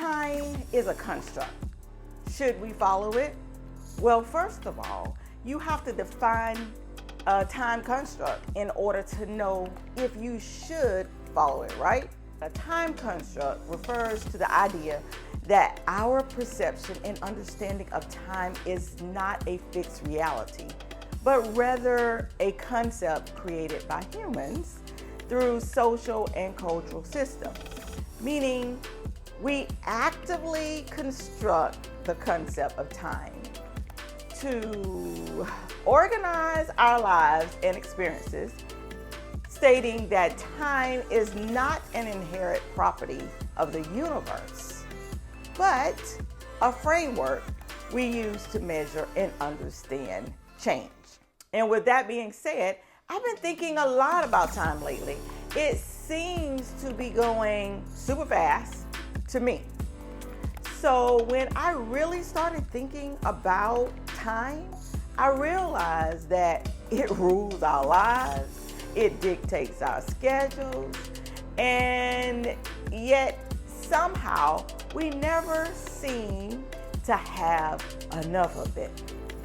Time is a construct. Should we follow it? Well, first of all, you have to define a time construct in order to know if you should follow it, right? A time construct refers to the idea that our perception and understanding of time is not a fixed reality, but rather a concept created by humans through social and cultural systems, meaning we actively construct the concept of time to organize our lives and experiences, stating that time is not an inherent property of the universe, but a framework we use to measure and understand change. And with that being said, I've been thinking a lot about time lately. It seems to be going super fast to me. So when I really started thinking about time, I realized that it rules our lives, it dictates our schedules, and yet somehow we never seem to have enough of it.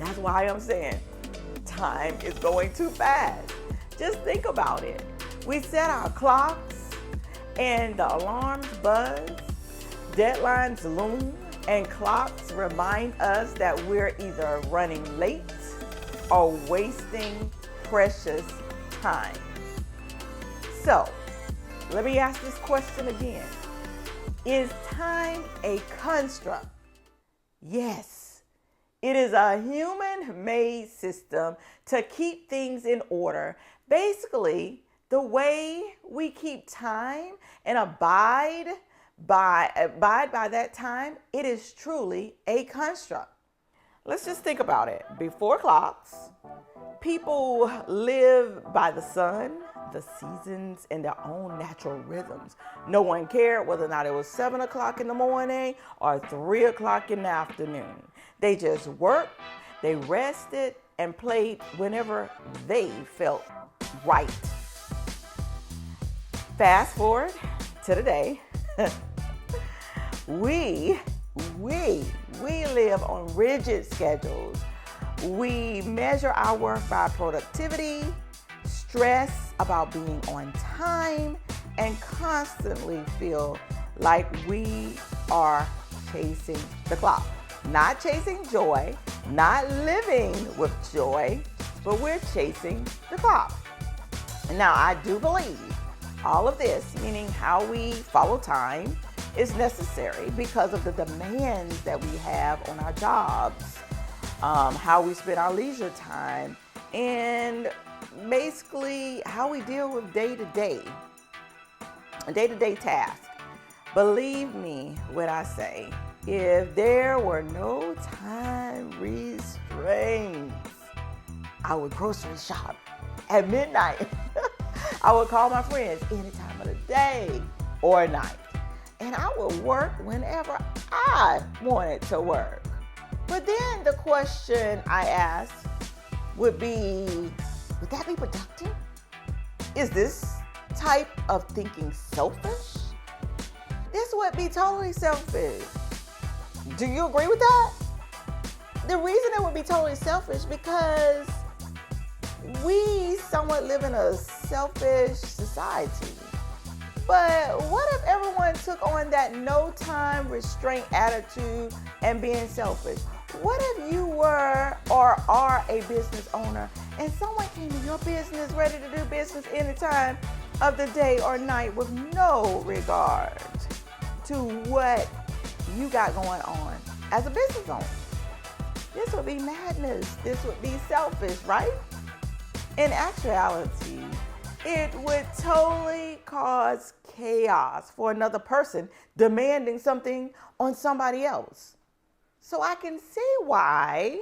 That's why I'm saying time is going too fast. Just think about it. We set our clocks and the alarms buzz, deadlines loom, and clocks remind us that we're either running late or wasting precious time. So, let me ask this question again. Is time a construct? Yes. It is a human-made system to keep things in order. Basically, the way we keep time and abide by that time, it is truly a construct. Let's just think about it. Before clocks, people live by the sun, the seasons, and their own natural rhythms. No one cared whether or not it was 7 o'clock in the morning or 3 o'clock in the afternoon. They just worked, they rested, and played whenever they felt right. Fast forward to today. We live on rigid schedules. We measure our worth by productivity, stress about being on time, and constantly feel like we are chasing the clock. Not chasing joy, not living with joy, but we're chasing the clock. Now, I do believe all of this, meaning how we follow time, is necessary because of the demands that we have on our jobs, how we spend our leisure time, and basically how we deal with day-to-day tasks. Believe me when I say, if there were no time restraints, I would grocery shop at midnight. I would call my friends any time of the day or night. And I would work whenever I wanted to work. But then the question I asked would be, would that be productive? Is this type of thinking selfish? This would be totally selfish. Do you agree with that? The reason it would be totally selfish because we somewhat live in a selfish society. But what if everyone took on that no time restraint attitude and being selfish? What if you were or are a business owner and someone came to your business ready to do business any time of the day or night with no regard to what you got going on as a business owner? This would be madness. This would be selfish, right? In actuality, it would totally cause chaos for another person demanding something on somebody else. So I can see why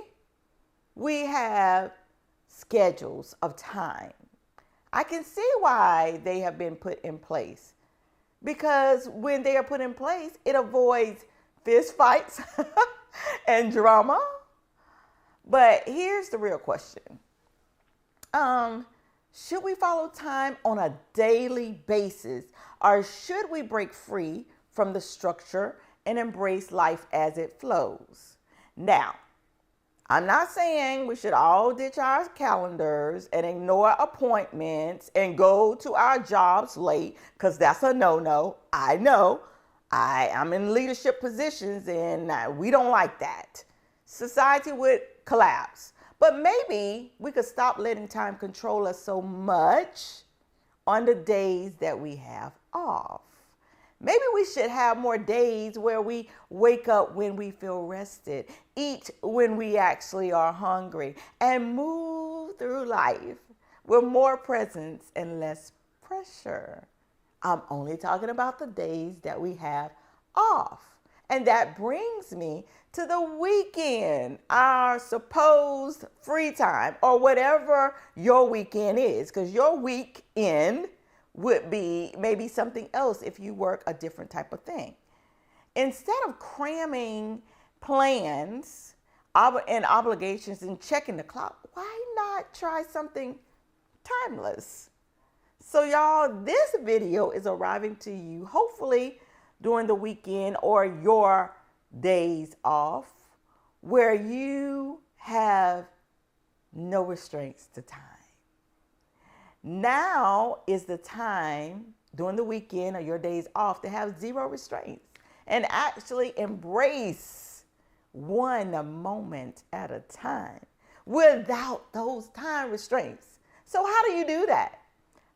we have schedules of time. I can see why they have been put in place. Because when they are put in place, it avoids fist fights and drama. But here's the real question. Should we follow time on a daily basis, or should we break free from the structure and embrace life as it flows. Now, I'm not saying we should all ditch our calendars and ignore appointments and go to our jobs late, because that's a no-no. I know. I'm in leadership positions and we don't like that. Society would collapse. But maybe we could stop letting time control us so much on the days that we have off. Maybe we should have more days where we wake up when we feel rested, eat when we actually are hungry, and move through life with more presence and less pressure. I'm only talking about the days that we have off. And that brings me to the weekend, our supposed free time, or whatever your weekend is, because your weekend would be maybe something else if you work a different type of thing. Instead of cramming plans and obligations and checking the clock, why not try something timeless? So y'all, this video is arriving to you hopefully during the weekend or your days off, where you have no restraints to time. Now is the time during the weekend or your days off to have zero restraints and actually embrace one moment at a time without those time restraints. So how do you do that?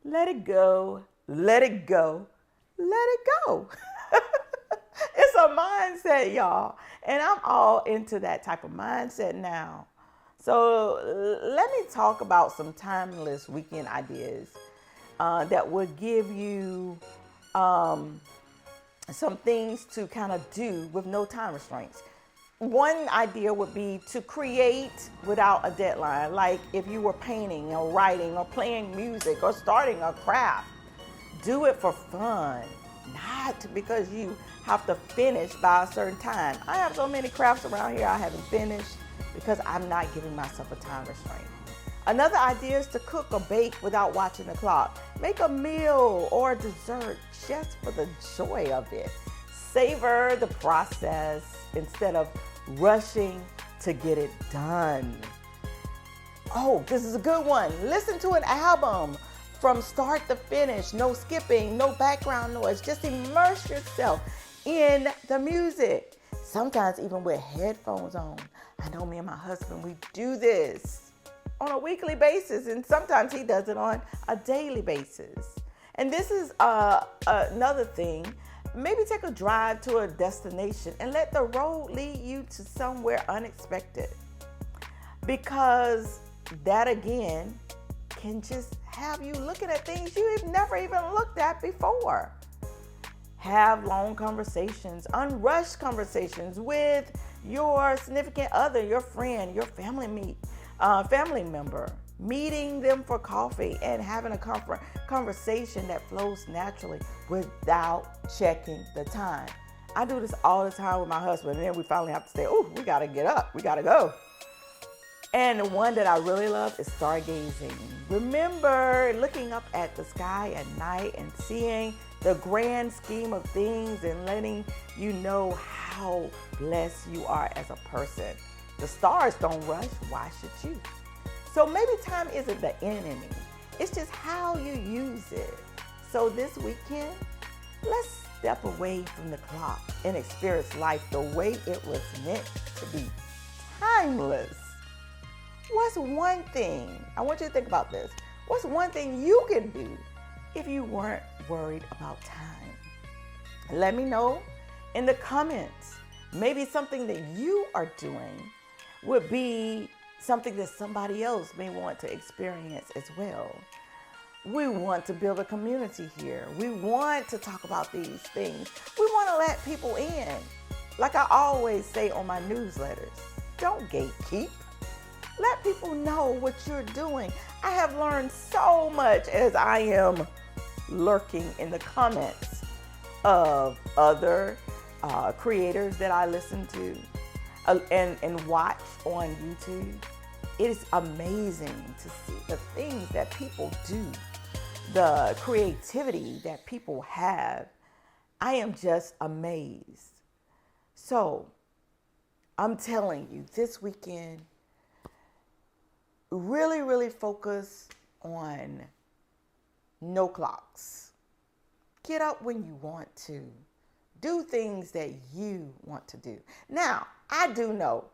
Let it go, let it go, let it go. It's a mindset, y'all. And I'm all into that type of mindset now. So let me talk about some timeless weekend ideas that would give you some things to kind of do with no time restraints. One idea would be to create without a deadline. Like if you were painting or writing or playing music or starting a craft, do it for fun, not because you have to finish by a certain time. I have so many crafts around here I haven't finished because I'm not giving myself a time restraint. Another idea is to cook or bake without watching the clock. Make a meal or a dessert just for the joy of it. Savor the process instead of rushing to get it done. Oh, this is a good one. Listen to an album from start to finish. No skipping, no background noise. Just immerse yourself in the music. Sometimes even with headphones on. I know me and my husband, we do this on a weekly basis, and sometimes he does it on a daily basis. And this is another thing. Maybe take a drive to a destination and let the road lead you to somewhere unexpected, because that again can just have you looking at things you've never even looked at before. Have long conversations, unrushed conversations with your significant other, your friend, your family member, meeting them for coffee and having a conversation that flows naturally without checking the time. I do this all the time with my husband, and then we finally have to say, oh, we gotta get up, we gotta go. And the one that I really love is stargazing. Remember looking up at the sky at night and seeing the grand scheme of things and letting you know how blessed you are as a person. The stars don't rush, why should you? So maybe time isn't the enemy. It's just how you use it. So this weekend, let's step away from the clock and experience life the way it was meant to be. Timeless. What's one thing, I want you to think about this. What's one thing you can do if you weren't worried about time? Let me know in the comments. Maybe something that you are doing would be something that somebody else may want to experience as well. We want to build a community here. We want to talk about these things. We want to let people in. Like I always say on my newsletters, don't gatekeep. Let people know what you're doing. I have learned so much as I am lurking in the comments of other creators that I listen to and watch on YouTube. It is amazing to see the things that people do, the creativity that people have. I am just amazed. So I'm telling you, this weekend, really, really focus on no clocks. Get up when you want to. Do things that you want to do. Now, I do know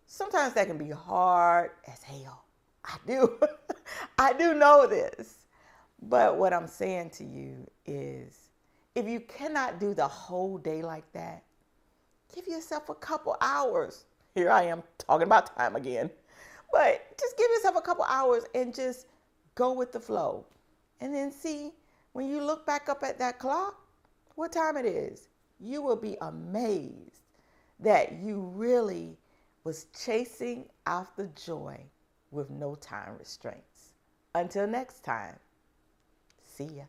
sometimes that can be hard as hell. I do. I do know this. But what I'm saying to you is if you cannot do the whole day like that, give yourself a couple hours. Here I am talking about time again. But just give yourself a couple hours and just go with the flow. And then see, when you look back up at that clock, what time it is, you will be amazed that you really was chasing after joy with no time restraints. Until next time, see ya.